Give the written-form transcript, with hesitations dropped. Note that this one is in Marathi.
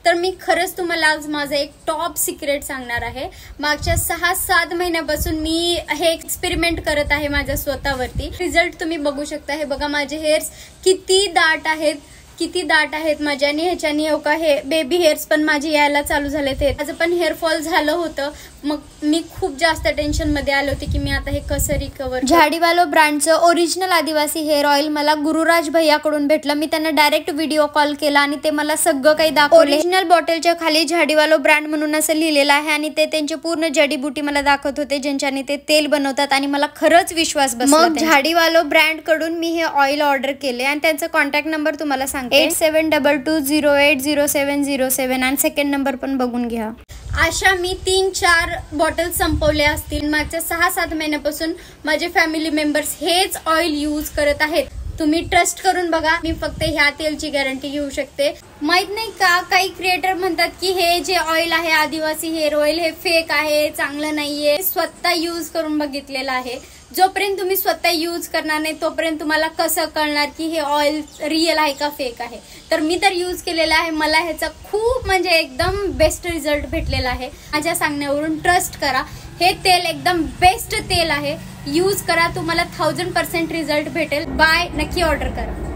तर मी खरंच तुम्हाला आज माझं एक टॉप सिक्रेट सांगणार आहे। मागच्या 6-7 महिन्यापासून मी हे एक्सपेरिमेंट करत आहे माझ्या स्वतःवरती। रिझल्ट तुम्ही बघू शकता। हे बघा माझे हेअर्स किती दाट आहेत माझ्या, आणि ह्याच्यानी हो का हे बेबी हेअर्स पण माझे यायला चालू झालेत। माझं पण हेअर फॉल झालं होतं, मग मी खूप जास्त टेन्शन मध्ये आले होते की मी आता हे कसं रिकवर। झाडीवालो ब्रँडचं ओरिजिनल आदिवासी हेअर ऑइल मला गुरुराज भैयाकडून भेटलं। मी त्यांना डायरेक्ट व्हिडिओ कॉल केला आणि ते मला सगळं काही दाखवलं। ओरिजिनल बॉटलच्या खाली झाडीवालो ब्रँड म्हणून असं लिहिलेलं आहे आणि ते त्यांची पूर्ण जडीबुटी मला दाखवत होते, ज्यांच्याने ते तेल बनवतात आणि मला खरंच विश्वास बसला। मग झाडीवालो ब्रँड कडून मी हे ऑइल ऑर्डर केले आणि त्यांचा कॉन्टॅक्ट नंबर तुम्हाला सांगते 8722080707 आणि सेकंड नंबर पण बघून घ्या। अशा मी 3-4 बॉटल संपवल्या असतील। मागच्या 6-7 महिन्यापासून माझे फॅमिली मेंबर्स हेच ऑइल यूज करत आहेत। तुम्ही ट्रस्ट करून बघा, मी फक्त ह्या तेलची गॅरंटी घेऊ शकते। माहित नाही का काही क्रिएटर म्हणतात की हे जे ऑइल आहे आदिवासी हेअर ऑइल हे फेक आहे, चांगलं नाहीये। स्वतः यूज करून बघितलेलं आहे। जोपर्यंत तुम्ही स्वतः यूज करणार नाही तोपर्यंत तुम्हाला कसं कळणार की हे ऑइल रिअल आहे का फेक आहे। तर मी तर यूज केलेलं आहे, मला ह्याचा खूप म्हणजे एकदम बेस्ट रिझल्ट भेटलेला आहे। माझ्या सांगण्यावरून ट्रस्ट करा, हे तेल एकदम बेस्ट तेल आहे। यूज करा, तुम्हाला 1000% रिझल्ट भेटेल। बाय, नक्की ऑर्डर करा।